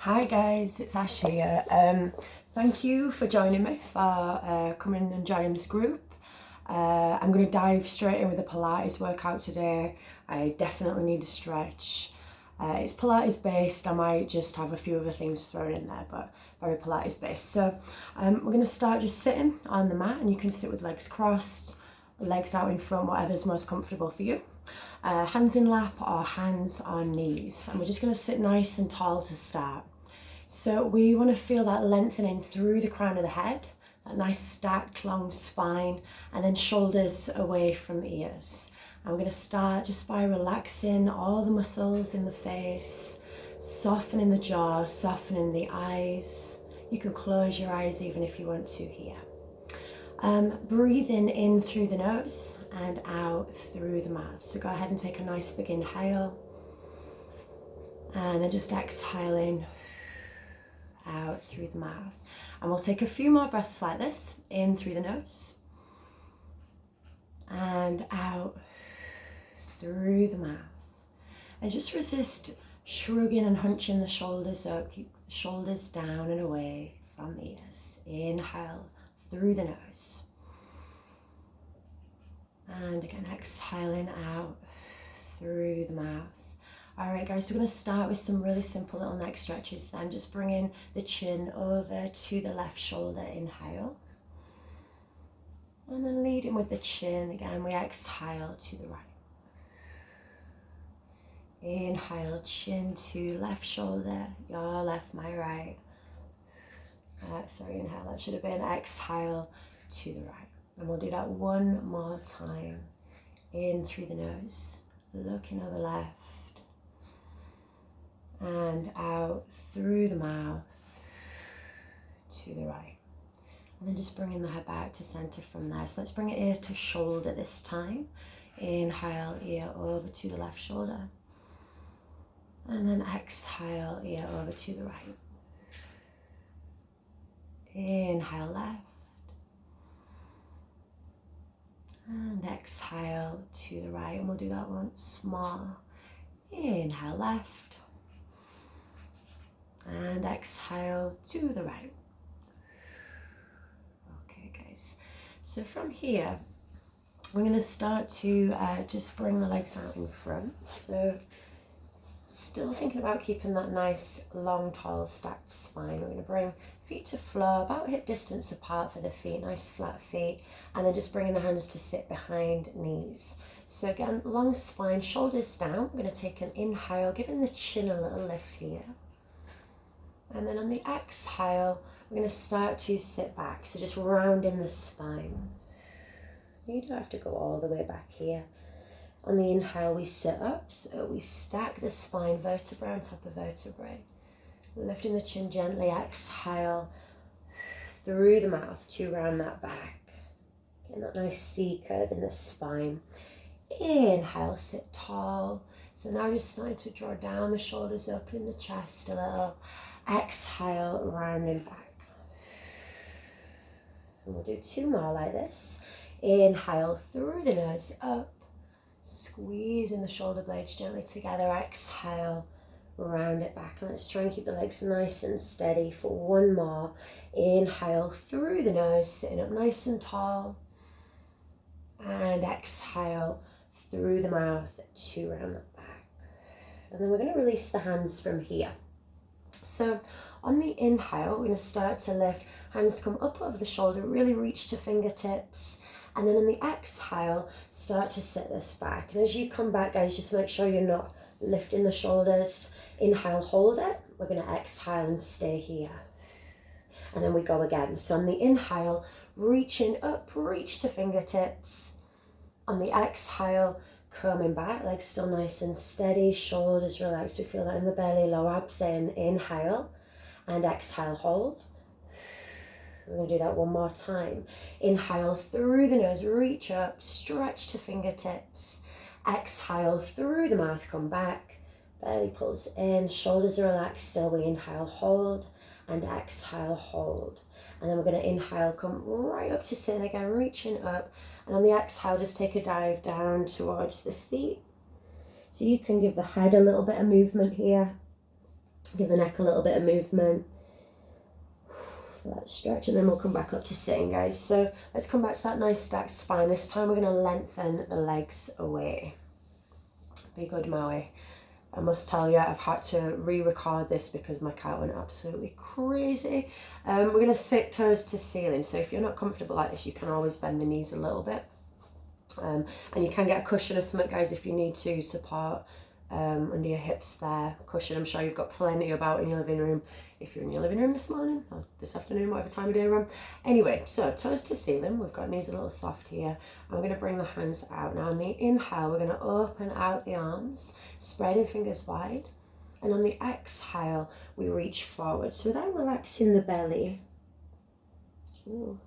Hi guys, it's Ash here. Thank you for joining me, for coming and joining this group. I'm going to dive straight in with a Pilates workout today. I definitely need a stretch. It's Pilates based, I might just have a few other things thrown in there, but very Pilates based. So we're going to start just sitting on the mat, and you can sit with legs crossed, legs out in front, whatever's most comfortable for you. Hands in lap or hands on knees, and we're just going to sit nice and tall to start. So we want to feel that lengthening through the crown of the head, that nice stacked long spine, and then shoulders away from ears. And we're going to start just by relaxing all the muscles in the face, softening the jaw, softening the eyes. You can close your eyes even if you want to here. Breathing in through the nose and out through the mouth. So go ahead and take a nice big inhale, and then just exhaling out through the mouth. And we'll take a few more breaths like this, in through the nose and out through the mouth. And just resist shrugging and hunching the shoulders up. Keep the shoulders down and away from ears. Inhale through the nose. And again, exhaling out through the mouth. All right, guys, so we're going to start with some really simple little neck stretches then. Just bringing the chin over to the left shoulder, inhale. And then leading with the chin, again, we exhale to the right. Inhale, chin to left shoulder, your left, my right. Inhale, that should have been exhale to the right. And we'll do that one more time. In through the nose, looking over left. And out through the mouth to the right. And then just bringing the head back to center from there. So let's bring it ear to shoulder this time. Inhale, ear over to the left shoulder. And then exhale, ear over to the right. Inhale, left. And exhale to the right. And we'll do that once more. Inhale, left. And exhale to the right. Okay, guys. So from here, we're going to start to just bring the legs out in front. So still thinking about keeping that nice, long, tall, stacked spine. We're going to bring feet to floor, about hip distance apart for the feet, nice flat feet. And then just bringing the hands to sit behind knees. So again, long spine, shoulders down. We're going to take an inhale, giving the chin a little lift here. And then on the exhale, we're going to start to sit back. So just rounding the spine. You don't have to go all the way back here. On the inhale, we sit up. So we stack the spine, vertebra on top of vertebrae. Lifting the chin gently, exhale through the mouth to round that back. Getting that nice C curve in the spine. Inhale, sit tall. So now just starting to draw down the shoulders, opening the chest a little. Exhale, rounding back. And we'll do two more like this. Inhale through the nose, up. Squeezing the shoulder blades gently together. Exhale, round it back. And let's try and keep the legs nice and steady for one more. Inhale through the nose, sitting up nice and tall. And exhale through the mouth to round that back. And then we're going to release the hands from here. So on the inhale, we're going to start to lift. Hands come up over the shoulder, really reach to fingertips. And then on the exhale, start to sit this back. And as you come back, guys, just make sure you're not lifting the shoulders. Inhale, hold it. We're going to exhale and stay here. And then we go again. So on the inhale, reaching up, reach to fingertips. On the exhale, coming back, legs still nice and steady, shoulders relaxed. We feel that in the belly, lower abs in. Inhale and exhale, hold. We're going to do that one more time. Inhale through the nose, reach up, stretch to fingertips. Exhale through the mouth, come back. Belly pulls in, shoulders are relaxed still. We inhale, hold, and exhale, hold. And then we're going to inhale, come right up to sit again, reaching up. And on the exhale, just take a dive down towards the feet. So you can give the head a little bit of movement here. Give the neck a little bit of movement. That stretch, and then we'll come back up to sitting, guys. So let's come back to that nice stacked spine. This time we're going to lengthen the legs away. Be good, Maui. I must tell you, I've had to re-record this because my cat went absolutely crazy. We're going to sit toes to ceiling. So if you're not comfortable like this, you can always bend the knees a little bit. And you can get a cushion or something, guys, if you need to support under your hips there. Cushion, I'm sure you've got plenty about in your living room. If you're in your living room this morning or this afternoon, whatever time of day we're on. Anyway, so toes to ceiling. We've got knees a little soft here. And we're going to bring the hands out. Now on the inhale, we're going to open out the arms, spreading fingers wide. And on the exhale, we reach forward. So without relaxing the belly. Ooh.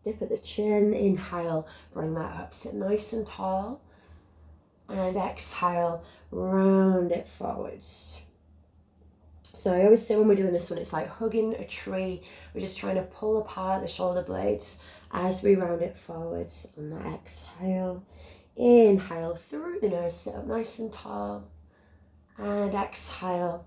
Dip at the chin, inhale, bring that up, sit nice and tall, and exhale, round it forwards. So I always say when we're doing this one, it's like hugging a tree. We're just trying to pull apart the shoulder blades as we round it forwards. On the exhale, inhale through the nose, sit up nice and tall, and exhale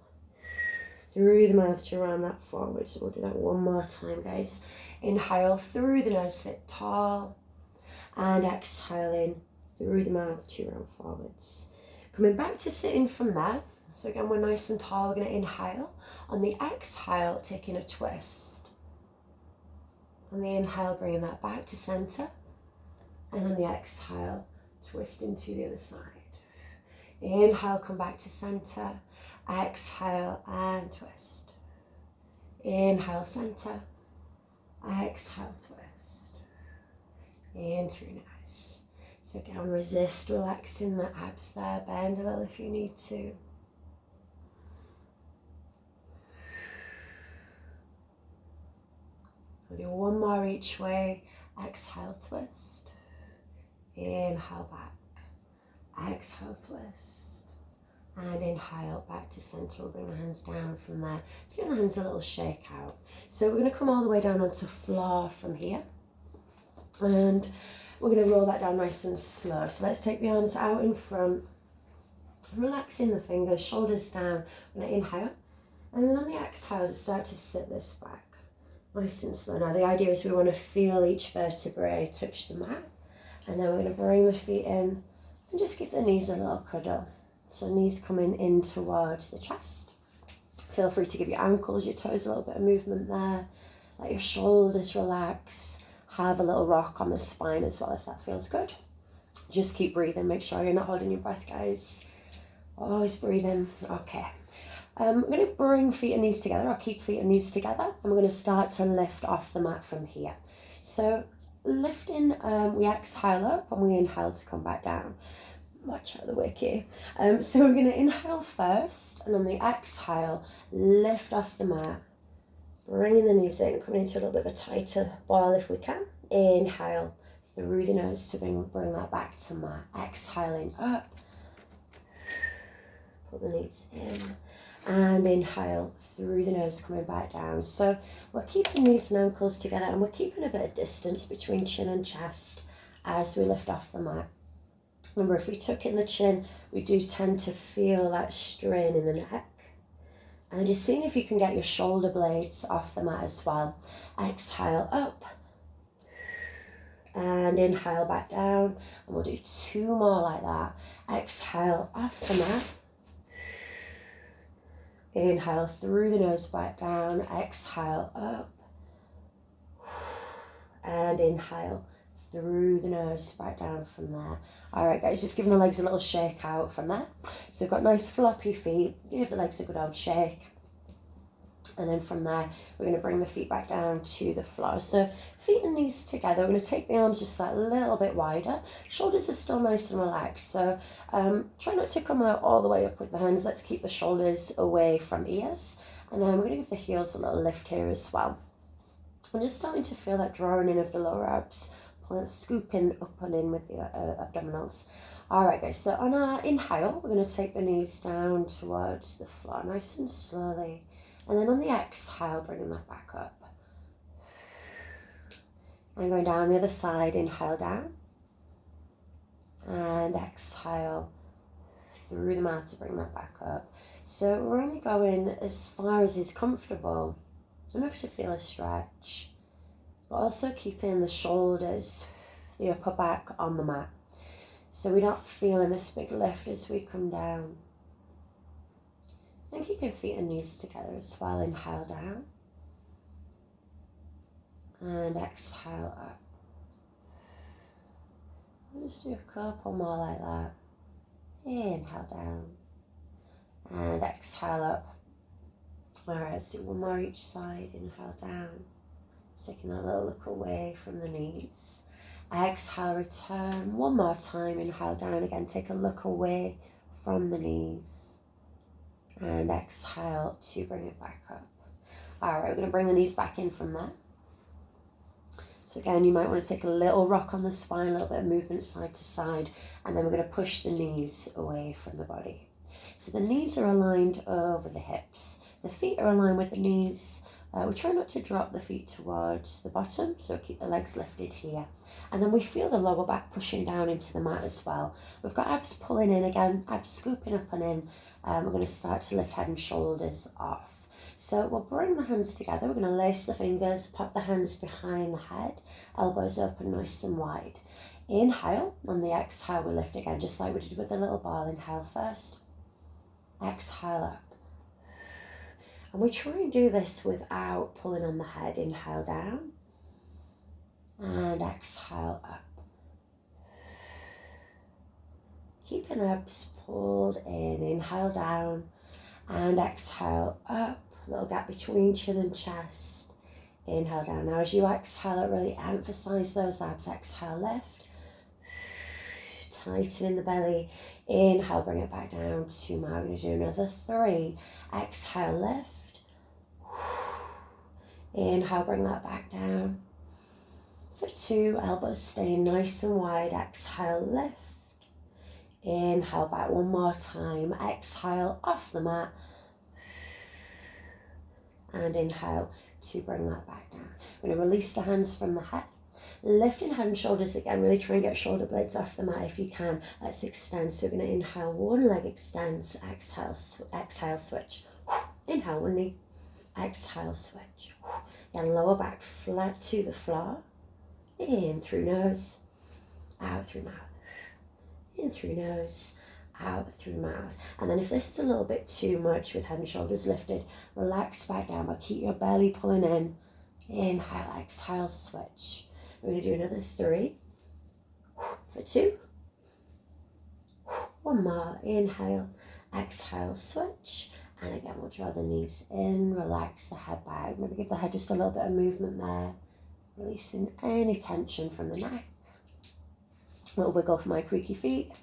through the mouth to round that forward. So we'll do that one more time, guys. Inhale through the nose, sit tall, and exhaling through the mouth to round forwards. Coming back to sitting from there. So again, we're nice and tall. We're going to inhale. On the exhale, taking a twist. On the inhale, bringing that back to center. And on the exhale, twist into the other side. Inhale, come back to center. Exhale and twist. Inhale, center. Exhale, twist. In through nose. So again, resist relaxing the abs there. Bend a little if you need to. We'll do one more each way. Exhale, twist. Inhale, back. Exhale, twist. And inhale, back to center. We'll bring the hands down from there. Just give the hands a little shake out. So we're going to come all the way down onto floor from here. And we're going to roll that down nice and slow. So let's take the arms out in front. Relaxing the fingers, shoulders down. We're going to inhale. And then on the exhale, just start to sit this back. Nice and slow. Now the idea is we want to feel each vertebrae touch the mat. And then we're going to bring the feet in and just give the knees a little cuddle. So knees coming in towards the chest. Feel free to give your ankles, your toes a little bit of movement there. Let your shoulders relax. Have a little rock on the spine as well if that feels good. Just keep breathing. Make sure you're not holding your breath, guys. Always breathing. Okay. I'm going to bring feet and knees together. I'll keep feet and knees together. And we're going to start to lift off the mat from here. So lifting, we exhale up and we inhale to come back down. Watch out the wiki. So we're going to inhale first, and on the exhale, lift off the mat. Bringing the knees in, coming into a little bit of a tighter ball if we can. Inhale through the nose to bring that back to mat. Exhaling up. Pull the knees in. And inhale through the nose, coming back down. So we're keeping knees and ankles together, and we're keeping a bit of distance between chin and chest as we lift off the mat. Remember, if we tuck in the chin, we do tend to feel that strain in the neck. And just seeing if you can get your shoulder blades off the mat as well. Exhale up. And inhale back down. And we'll do two more like that. Exhale off the mat. Inhale through the nose back down. Exhale up. And inhale through the nose back down from there. All right, guys, just giving the legs a little shake out from there. So we've got nice floppy feet. Give the legs a good old shake. And then from there, we're going to bring the feet back down to the floor. So feet and knees together. We're going to take the arms just a little bit wider. Shoulders are still nice and relaxed. So try not to come out all the way up with the hands. Let's keep the shoulders away from ears. And then we're going to give the heels a little lift here as well. I'm just starting to feel that drawing in of the lower abs. Scooping up and in with the abdominals. All right, guys, so on our inhale, we're going to take the knees down towards the floor, nice and slowly. And then on the exhale, bringing that back up. And going down the other side, inhale down. And exhale through the mouth to bring that back up. So we're only going as far as is comfortable, enough to feel a stretch, but also keeping the shoulders, the upper back on the mat. So we're not feeling this big lift as we come down. And keep your feet and knees together as well. Inhale down. And exhale up. I'll just do a couple more like that. Inhale down. And exhale up. Alright, let's do one more each side. Inhale down. Just taking a little look away from the knees. Exhale, return. One more time. Inhale down again. Take a look away from the knees. And exhale to bring it back up. Alright, we're going to bring the knees back in from there. So again, you might want to take a little rock on the spine, a little bit of movement side to side, and then we're going to push the knees away from the body. So the knees are aligned over the hips. The feet are aligned with the knees. We try not to drop the feet towards the bottom, so keep the legs lifted here. And then we feel the lower back pushing down into the mat as well. We've got abs pulling in again, abs scooping up and in. We're going to start to lift head and shoulders off. So we'll bring the hands together. We're going to lace the fingers, pop the hands behind the head, elbows open nice and wide. Inhale, on the exhale we lift again, just like we did with the little ball. Inhale first, exhale up. And we try and do this without pulling on the head. Inhale down and exhale up. Keeping abs pulled in. Inhale down and exhale up. Little gap between chin and chest. Inhale down. Now as you exhale, really emphasize those abs. Exhale, lift. Tighten the belly. Inhale, bring it back down. 2 more. We're going to do another 3. Exhale, lift. Inhale, bring that back down. For 2, elbows staying nice and wide. Exhale, lift. Inhale, back one more time. Exhale, off the mat. And inhale to bring that back down. We're going to release the hands from the head. Lifting head and shoulders again. Really try and get shoulder blades off the mat if you can. Let's extend. So we're going to inhale, one leg extends. Exhale, switch. Inhale, one knee. Exhale, switch. Then lower back flat to the floor. In through nose, out through mouth. In through nose, out through mouth. And then if this is a little bit too much with head and shoulders lifted, relax back down, but keep your belly pulling in. Inhale, exhale, switch. We're going to do another 3. For 2. One more. Inhale, exhale, switch. And again, we'll draw the knees in, relax the head back. Maybe give the head just a little bit of movement there. Releasing any tension from the neck. A little wiggle for my creaky feet.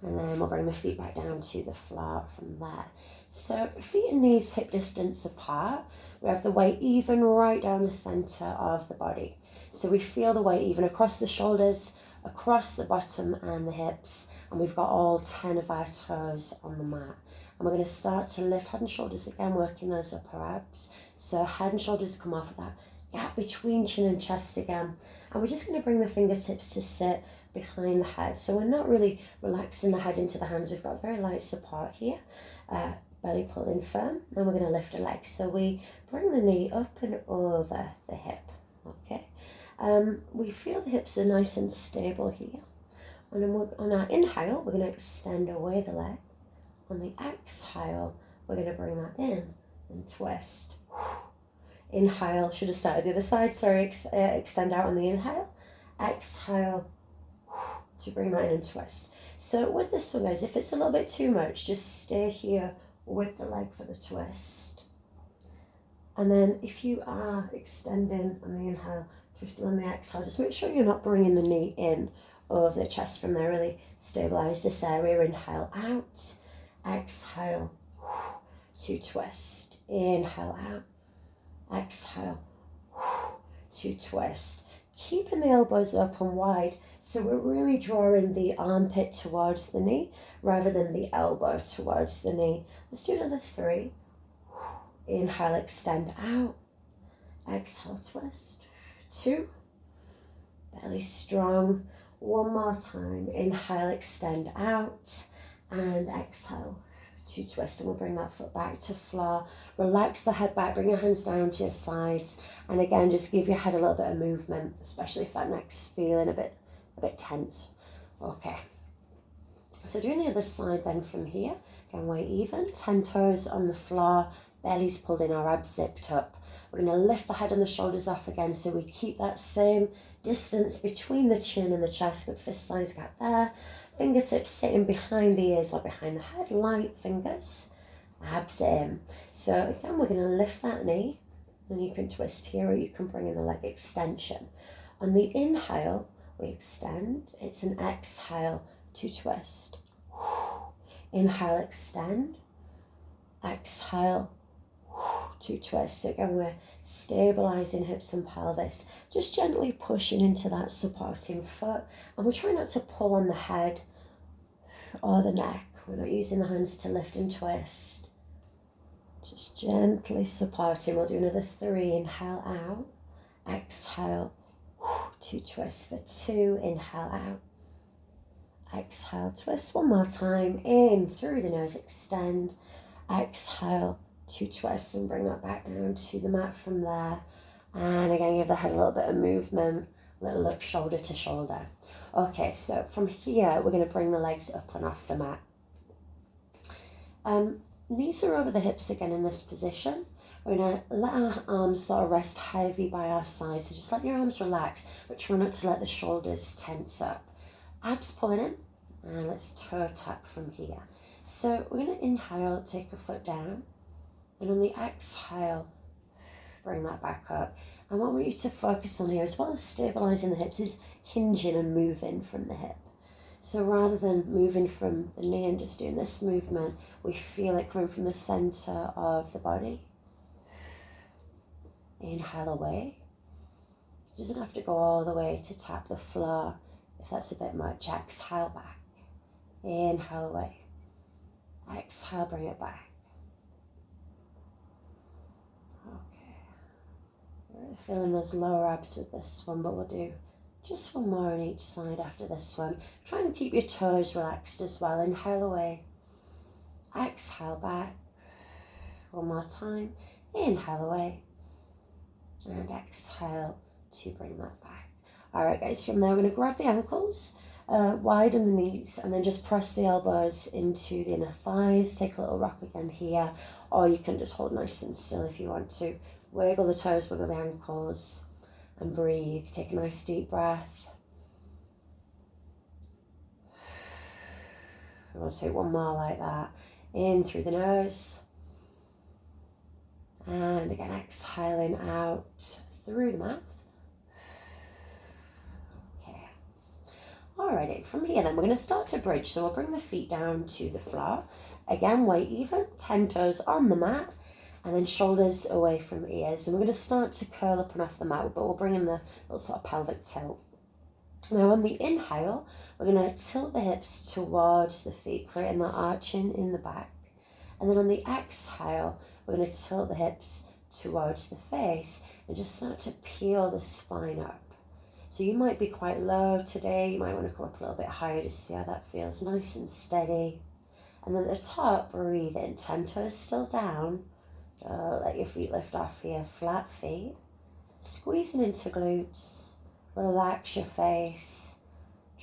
And then we'll bring the feet back down to the floor from there. So feet and knees hip distance apart. We have the weight even right down the center of the body. So we feel the weight even across the shoulders, across the bottom and the hips. And we've got all 10 of our toes on the mat. And we're going to start to lift head and shoulders again, working those upper abs. So head and shoulders come off of that gap between chin and chest again. And we're just going to bring the fingertips to sit behind the head. So we're not really relaxing the head into the hands. We've got very light support here. Belly pulling firm. And we're going to lift a leg. So we bring the knee up and over the hip. Okay. We feel the hips are nice and stable here. And then on our inhale, we're going to extend away the leg. On the exhale, we're going to bring that in and twist. Inhale, should have started the other side, sorry, extend out on the inhale. Exhale to bring that in and twist. So with this one, guys, if it's a little bit too much, just stay here with the leg for the twist. And then if you are extending on the inhale, twisting on the exhale, just make sure you're not bringing the knee in over the chest from there. Really stabilize this area. Inhale out, exhale to twist. Inhale out, exhale to twist. Keeping the elbows open wide, so we're really drawing the armpit towards the knee rather than the elbow towards the knee. Let's do another 3. Inhale, extend out. Exhale, twist. 2. Belly strong. One more time. Inhale, extend out. And exhale, 2 twists, and we'll bring that foot back to floor. Relax the head back, bring your hands down to your sides, and again, just give your head a little bit of movement, especially if that neck's feeling a bit tense. Okay, so doing the other side then from here, again, weight even, 10 toes on the floor, belly's pulled in, our abs zipped up. We're going to lift the head and the shoulders off again, so we keep that same distance between the chin and the chest, good fist size gap there. Fingertips sitting behind the ears or behind the head, light fingers, abs in. So again, we're going to lift that knee, and you can twist here or you can bring in the leg extension. On the inhale, we extend. It's an exhale to twist. Inhale, extend. Exhale to twist. So again, we're stabilizing hips and pelvis, just gently pushing into that supporting foot, and we're trying not to pull on the head or the neck. We're not using the hands to lift and twist, just gently supporting. We'll do another 3. Inhale out, exhale to twist for 2. Inhale out, exhale, twist. One more time, in through the nose, extend, exhale to twist, and bring that back down to the mat from there. And again, give the head a little bit of movement, little look shoulder to shoulder. Okay, so from here, we're going to bring the legs up and off the mat. Knees are over the hips again in this position. We're going to let our arms sort of rest heavy by our sides. So just let your arms relax, but try not to let the shoulders tense up. Abs pulling in, and let's toe tap from here. So we're going to inhale, take a foot down, and on the exhale, bring that back up. And what we need to focus on here, as well as stabilizing the hips, is hinging and moving from the hip. So rather than moving from the knee and just doing this movement, we feel it coming from the center of the body. Inhale away. It doesn't have to go all the way to tap the floor if that's a bit much. Exhale back. Inhale away. Exhale, bring it back. Okay. Really feeling those lower abs with this one, but we'll do just one more on each side after this one. Try and keep your toes relaxed as well. Inhale away. Exhale back. One more time. Inhale away. And exhale to bring that back. All right, guys, from there, we're going to grab the ankles, widen the knees, and then just press the elbows into the inner thighs. Take a little rock again here, or you can just hold nice and still if you want to. Wiggle the toes, wiggle the ankles, and breathe. Take a nice deep breath. We'll take one more like that. In through the nose. And again, exhaling out through the mouth. Okay. Alrighty, from here then, we're going to start to bridge. So we'll bring the feet down to the floor. Again, weight even, 10 toes on the mat. And then shoulders away from ears. And we're going to start to curl up and off the mat, but we'll bring in the little sort of pelvic tilt. Now on the inhale, we're going to tilt the hips towards the feet, creating that arching in the back. And then on the exhale, we're going to tilt the hips towards the face and just start to peel the spine up. So you might be quite low today. You might want to come up a little bit higher to see how that feels. Nice and steady. And then at the top, breathe in. 10 toes still down. Let your feet lift off here, flat feet. Squeezing into glutes. Relax your face.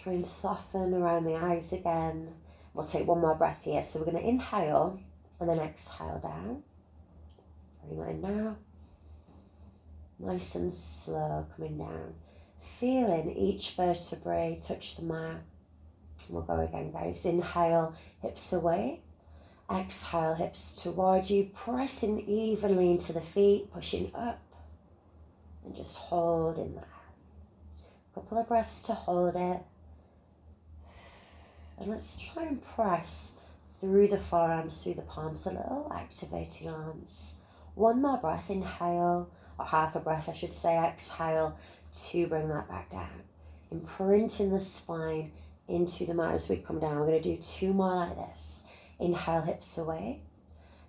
Try and soften around the eyes again. We'll take one more breath here. So we're going to inhale and then exhale down. Bring that in now. Nice and slow coming down. Feeling each vertebrae touch the mat. We'll go again, guys. Inhale, hips away. Exhale, hips towards you, pressing evenly into the feet, pushing up, and just holding that. A couple of breaths to hold it. And let's try and press through the forearms, through the palms a little, activating arms. One more breath, inhale, or half a breath I should say, exhale to bring that back down. Imprinting the spine into the mat as we come down. We're going to do 2 more like this. Inhale, hips away.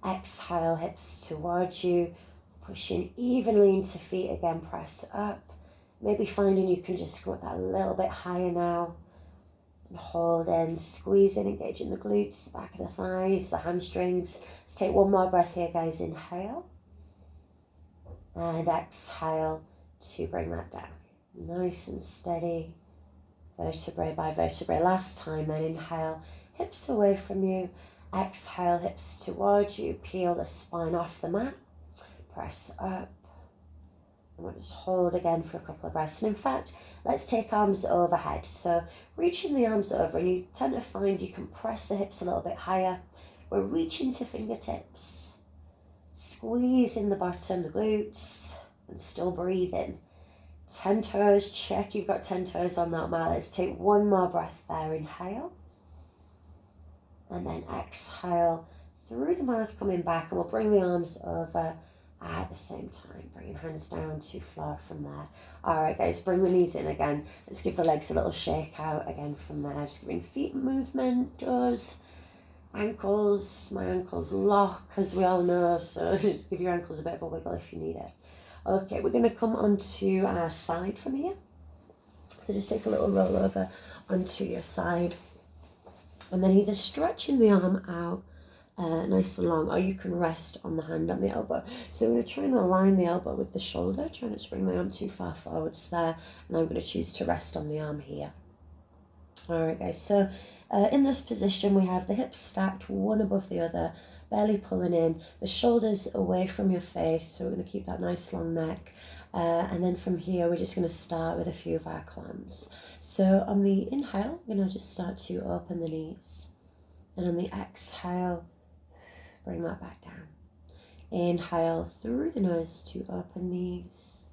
Exhale, hips towards you. Pushing evenly into feet again, press up. Maybe finding you can just go that a little bit higher now. And hold in, squeeze in, engaging the glutes, the back of the thighs, the hamstrings. Let's take one more breath here, guys. Inhale. And exhale to bring that down. Nice and steady, vertebrae by vertebrae. Last time then, inhale, hips away from you. Exhale, hips towards you. Peel the spine off the mat. Press up. And we'll just hold again for a couple of breaths. And in fact, let's take arms overhead. So reaching the arms over, and you tend to find you can press the hips a little bit higher. We're reaching to fingertips. Squeezing the bottom, the glutes, and still breathing. 10 toes, check you've got 10 toes on that mat. Let's take one more breath there. Inhale. And then exhale through the mouth, coming back, and we'll bring the arms over at the same time, bringing hands down to floor from there. All right, guys, bring the knees in again. Let's give the legs a little shake out again from there. Just giving feet movement, toes, ankles. My ankles lock, as we all know, so just give your ankles a bit of a wiggle if you need it. Okay, we're going to come onto our side from here. So just take a little roll over onto your side. And then either stretching the arm out nice and long, or you can rest on the hand on the elbow. So I'm going to try and align the elbow with the shoulder, trying not to bring my arm too far forwards there. And I'm going to choose to rest on the arm here. All right, guys, so in this position, we have the hips stacked one above the other, belly pulling in, the shoulders away from your face. So we're going to keep that nice long neck. And then from here, we're just going to start with a few of our clams. So on the inhale, we're going to just start to open the knees. And on the exhale, bring that back down. Inhale through the nose to open knees.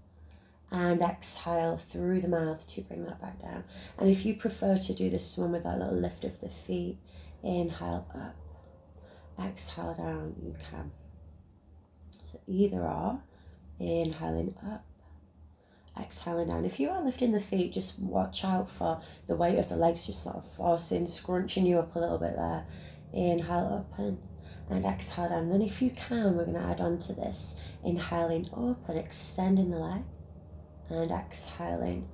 And exhale through the mouth to bring that back down. And if you prefer to do this one with that little lift of the feet, inhale up, exhale down, you can. So either or, inhaling up, exhaling down. If you are lifting the feet, just watch out for the weight of the legs just sort of forcing, scrunching you up a little bit there. Inhale, open, and exhale down. And then if you can, we're going to add on to this. Inhaling, open, extending the leg, and exhaling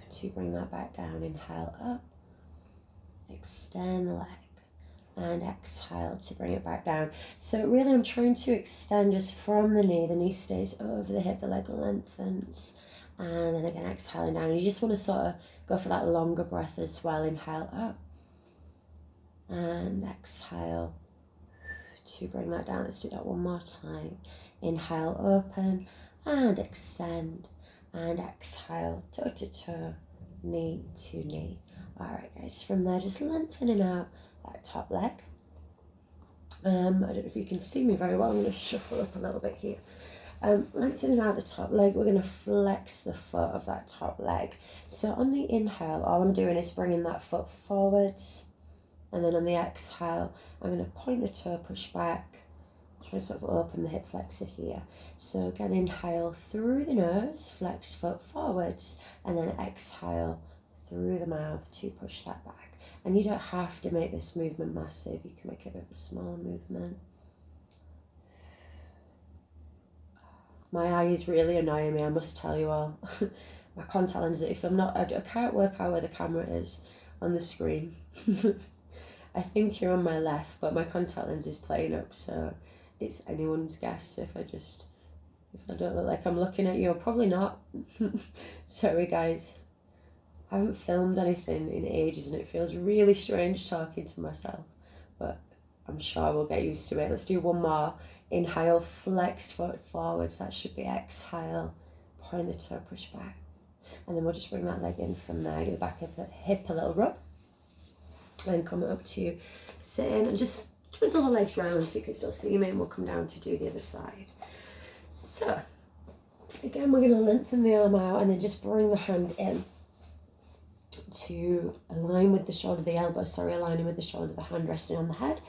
to bring that back down. Inhale up, extend the leg, and exhale to bring it back down. So really I'm trying to extend just from the knee stays over the hip, the leg lengthens, and then again exhaling down. You just want to sort of go for that longer breath as well. Inhale up, and exhale to bring that down. Let's do that one more time. Inhale, open, and extend, and exhale, toe to toe, knee to knee. All right, guys, from there, just lengthening out that top leg. I don't know if you can see me very well. I'm going to shuffle up a little bit here. Lengthening out the top leg, we're going to flex the foot of that top leg. So on the inhale, all I'm doing is bringing that foot forwards, and then on the exhale, I'm going to point the toe, push back, try to sort of open the hip flexor here. So again, inhale through the nose, flex foot forwards, and then exhale through the mouth to push that back. And you don't have to make this movement massive. You can make it a bit of a smaller movement. My eye is really annoying me, I must tell you all. My contact lens, if I'm not, I can't work out where the camera is on the screen. I think you're on my left, but my contact lens is playing up, so it's anyone's guess. If I don't look like I'm looking at you, I'm probably not. Sorry, guys. I haven't filmed anything in ages, and it feels really strange talking to myself, but I'm sure we'll get used to it. Let's do one more. Inhale, flexed foot forwards. That should be exhale. Point the toe, push back. And then we'll just bring that leg in from there. Give the back of the hip a little rub. And come up to sit in and just twizzle the legs round so you can still see me, and we'll come down to do the other side. So, again, we're going to lengthen the arm out and then just bring the hand in to align with the shoulder, the elbow, aligning with the shoulder, the hand resting on the head.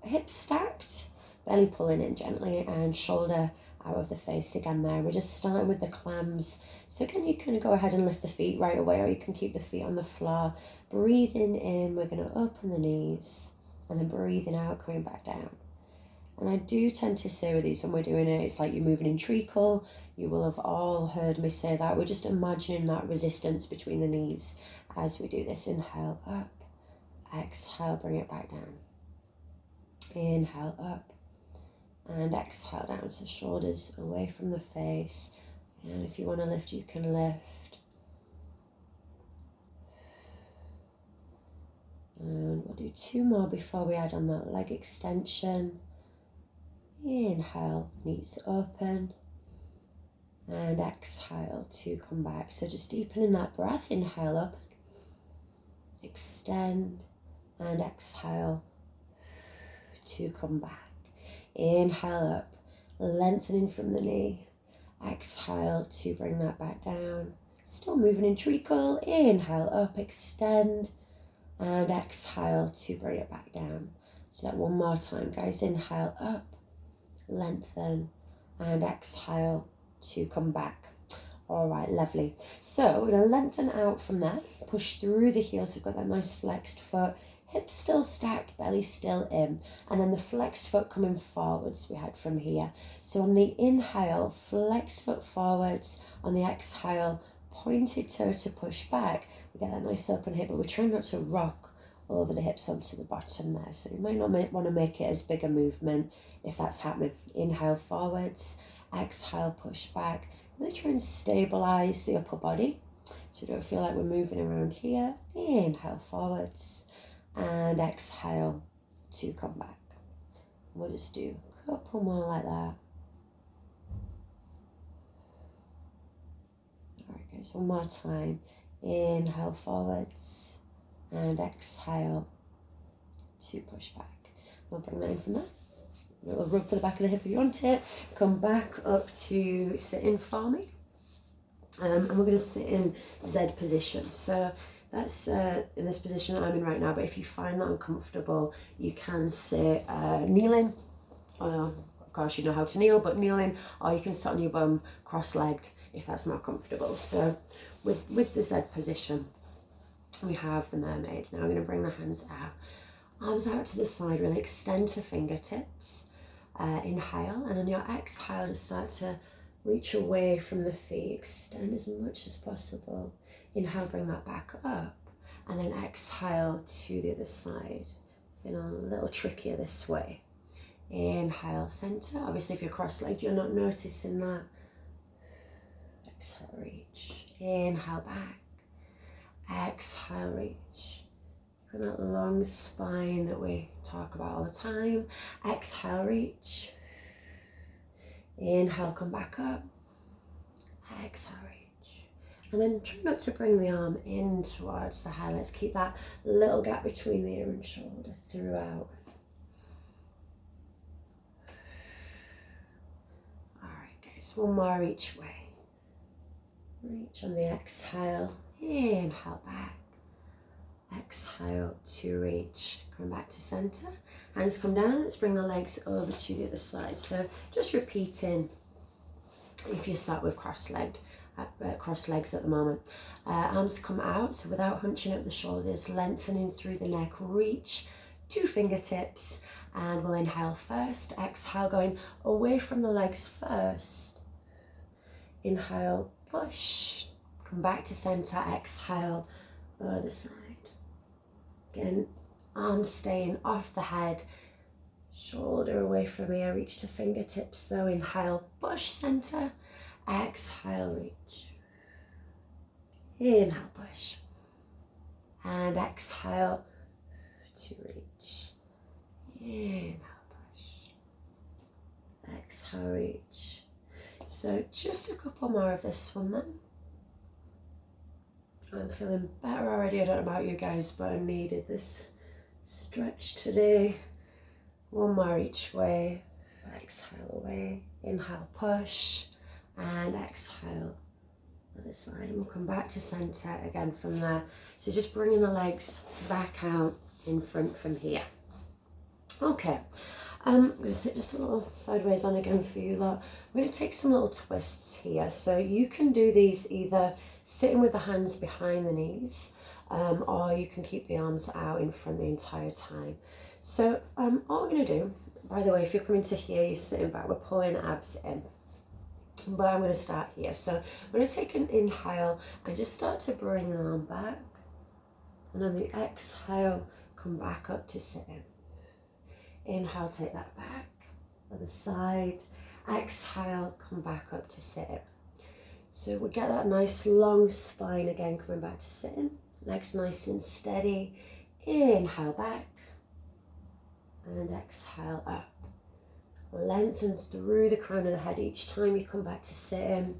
Hips stacked, belly pulling in gently, and shoulder out of the face again there. We're just starting with the clams. So again, you can go ahead and lift the feet right away, or you can keep the feet on the floor. Breathing in, we're going to open the knees, and then breathing out, coming back down. And I do tend to say with these when we're doing it, it's like you're moving in treacle. You will have all heard me say that. We're just imagining that resistance between the knees as we do this. Inhale up, exhale, bring it back down. Inhale up and exhale down. So shoulders away from the face. And if you want to lift, you can lift. And we'll do 2 more before we add on that leg extension. Inhale, knees open. And exhale to come back. So just deepening that breath. Inhale up, extend, and exhale to come back. Inhale up, lengthening from the knee. Exhale to bring that back down. Still moving in treacle. Inhale up, extend, and exhale to bring it back down. So that one more time, guys. Inhale up, lengthen, and exhale to come back. All right, lovely. So we're going to lengthen out from there, push through the heels. We've got that nice flexed foot, hips still stacked, belly still in, and then the flexed foot coming forwards we had from here. So on the inhale, flexed foot forwards. On the exhale, pointed toe to push back. We get that nice open hip, but we're trying not to rock over the hips onto the bottom there. So you might not want to make it as big a movement if that's happening. Inhale forwards, exhale push back. Really try and stabilize the upper body so you don't feel like we're moving around here. Inhale forwards and exhale to come back. We'll just do a couple more like that. All right, guys, one more time. Inhale forwards and exhale to push back. We'll bring that in from there. A little rub for the back of the hip if you want it. Come back up to sitting for me. And we're going to sit in Z position. So that's in this position that I'm in right now. But if you find that uncomfortable, you can sit kneeling. Of course, you know how to kneel, but kneeling. Or you can sit on your bum cross-legged if that's more comfortable. So with the Z position, we have the mermaid. Now I'm going to bring the hands out. Arms out to the side, really extend to fingertips. Inhale, and on your exhale, just start to reach away from the feet. Extend as much as possible. Inhale, bring that back up. And then exhale to the other side. Feeling a little trickier this way. Inhale, center. Obviously, if you're cross-legged, you're not noticing that. Exhale, reach. Inhale, back. Exhale, reach. And that long spine that we talk about all the time. Exhale, reach. Inhale, come back up. Exhale, reach. And then try not to bring the arm in towards the head. Let's keep that little gap between the ear and shoulder throughout. All right, guys, one more each way. Reach on the exhale. Inhale, back. Exhale to reach. Come back to center. Hands come down. Let's bring the legs over to the other side. So just repeating if you're sat with cross legs at the moment. Arms come out, so without hunching up the shoulders, lengthening through the neck, reach to fingertips, and we'll inhale first. Exhale, going away from the legs first. Inhale, push. Come back to center. Exhale, other side. Again, arms staying off the head, shoulder away from ear, reach to fingertips though. Inhale, push center, exhale, reach. Inhale, push, and exhale to reach. Inhale, push, exhale, reach. So just a couple more of this one then. I'm feeling better already. I don't know about you guys, but I needed this stretch today. One more each way. Exhale away. Inhale, push. And exhale, other side. And we'll come back to center again from there. So just bringing the legs back out in front from here. Okay. I'm going to sit just a little sideways on again for you lot. I'm going to take some little twists here. So you can do these either sitting with the hands behind the knees, or you can keep the arms out in front the entire time. So all we're going to do, By the way, if you're coming to here, you're sitting back, we're pulling abs in. But I'm going to start here. So I'm going to take an inhale and just start to bring an arm back. And on the exhale, come back up to sit in. Inhale, take that back. Other side. Exhale, come back up to sit in. So we get that nice long spine again, coming back to sit in. Legs nice and steady. Inhale back. And exhale up. Lengthen through the crown of the head each time you come back to sit in.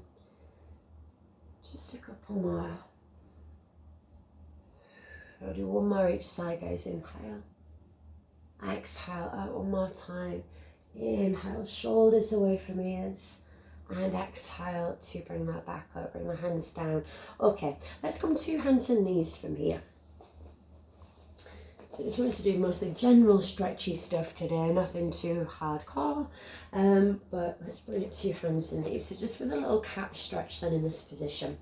Just a couple more. I'll do one more each side, guys. Inhale. Exhale out one more time. Inhale, shoulders away from ears. And exhale to bring that back up, bring the hands down. Okay, let's come to hands and knees from here. So I just wanted to do mostly general stretchy stuff today, nothing too hardcore, but let's bring it to hands and knees. So just with a little calf stretch then in this position.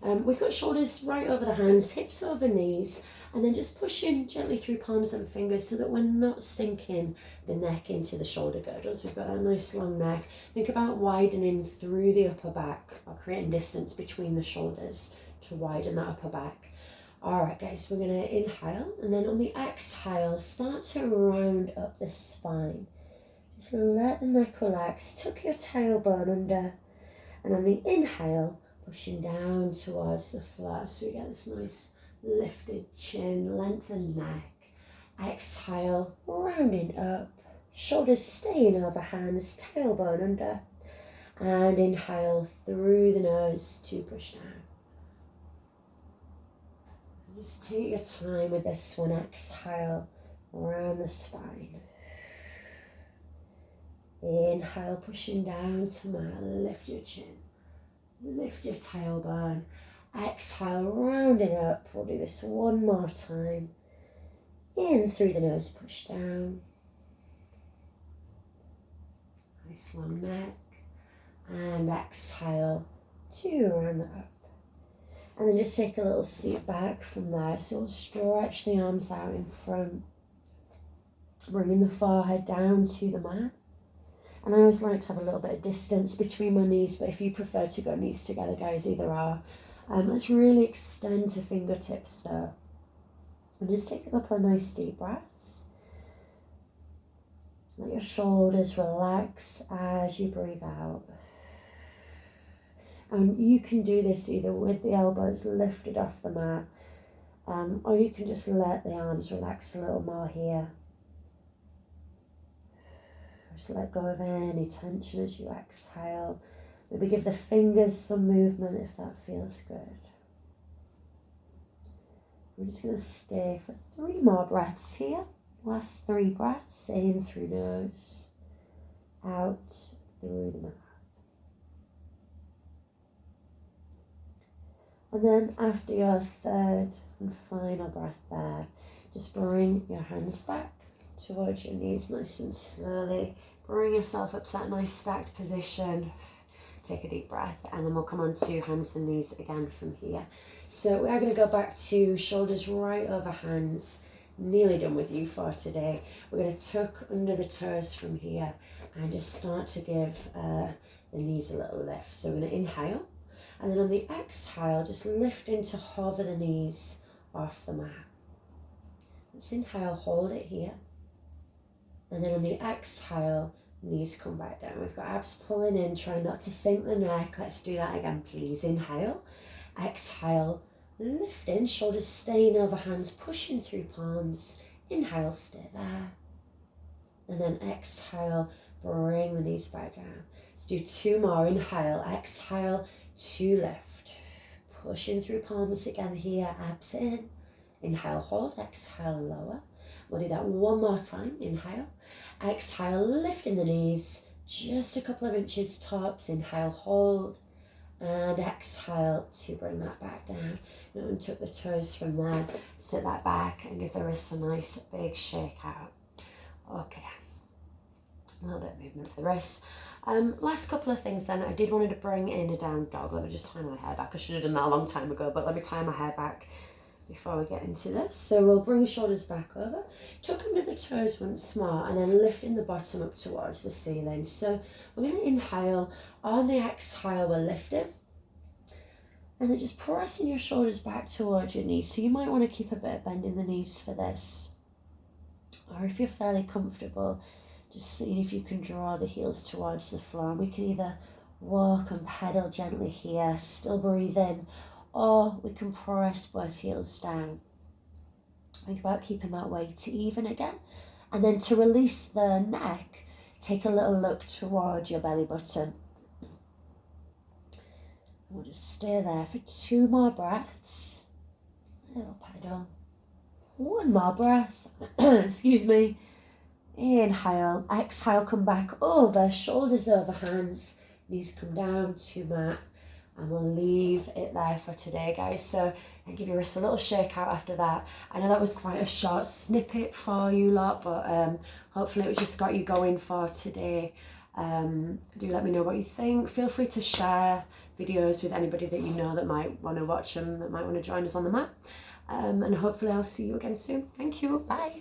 We've got shoulders right over the hands, hips over knees, and then just pushing gently through palms and fingers so that we're not sinking the neck into the shoulder girdles. We've got a nice long neck. Think about widening through the upper back or creating distance between the shoulders to widen that upper back. All right, guys, we're going to inhale, and then on the exhale, start to round up the spine. Just let the neck relax, tuck your tailbone under, and on the inhale, pushing down towards the floor. So we get this nice lifted chin, lengthened neck. Exhale, rounding up, shoulders staying over hands, tailbone under, and inhale through the nose to push down. Just take your time with this one. Exhale, around the spine. Inhale, pushing down to mat, lift your chin, lift your tailbone. Exhale, rounding up. We'll do this one more time. In through the nose, push down. Nice long neck. And exhale to round that up. And then just take a little seat back from there. So we'll stretch the arms out in front, bringing the forehead down to the mat. And I always like to have a little bit of distance between my knees, but if you prefer to go knees together, guys, either are. Let's really extend to fingertips though. And just take a couple of nice deep breaths. Let your shoulders relax as you breathe out. And you can do this either with the elbows lifted off the mat, or you can just let the arms relax a little more here. Just let go of any tension as you exhale. Maybe give the fingers some movement if that feels good. We're just going to stay for 3 more breaths here. Last 3 breaths. In through nose, out through the mouth. And then after your 3rd and final breath there, just bring your hands back towards your knees nice and slowly. Bring yourself up to that nice stacked position. Take a deep breath, and then we'll come on to hands and knees again from here. So we are going to go back to shoulders right over hands. Nearly done with you for today. We're going to tuck under the toes from here and just start to give the knees a little lift. So we're going to inhale, and then on the exhale, just lifting to hover the knees off the mat. Let's inhale, hold it here. And then on the exhale, knees come back down. We've got abs pulling in, try not to sink the neck. Let's do that again, please. Inhale, exhale, lifting, shoulders staying over hands, pushing through palms. Inhale, stay there. And then exhale, bring the knees back down. Let's do 2 more. Inhale, exhale, to lift. Pushing through palms again here, abs in. Inhale, hold, exhale, lower. We'll do that 1 more time. Inhale, exhale, lifting the knees just a couple of inches tops. Inhale, hold, and exhale to bring that back down. Now untuck the toes from there, sit that back and give the wrists a nice big shake out. Okay, a little bit of movement for the wrists. Last couple of things then. I did want to bring in a down dog. Let me just tie my hair back. I should have done that a long time ago, but let me tie my hair back before we get into this. So we'll bring shoulders back over, tuck under the toes once more, and then lifting the bottom up towards the ceiling. So we're going to inhale. On the exhale, we're lifting. And then just pressing your shoulders back towards your knees. So you might want to keep a bit of bend in the knees for this. Or if you're fairly comfortable, just seeing if you can draw the heels towards the floor. And we can either walk and pedal gently here, still breathe in, or we can press both heels down. Think about keeping that weight even again. And then to release the neck, take a little look toward your belly button. We'll just stay there for 2 more breaths. A little pedal. 1 more breath. Excuse me. Inhale. Exhale, come back over, shoulders over hands, knees come down to mat. And we'll leave it there for today, guys. So I'll give your wrists a little shake out after that. I know that was quite a short snippet for you lot, but hopefully it was just got you going for today. Do let me know what you think. Feel free to share videos with anybody that you know that might want to watch them, that might want to join us on the mat. And hopefully I'll see you again soon. Thank you. Bye.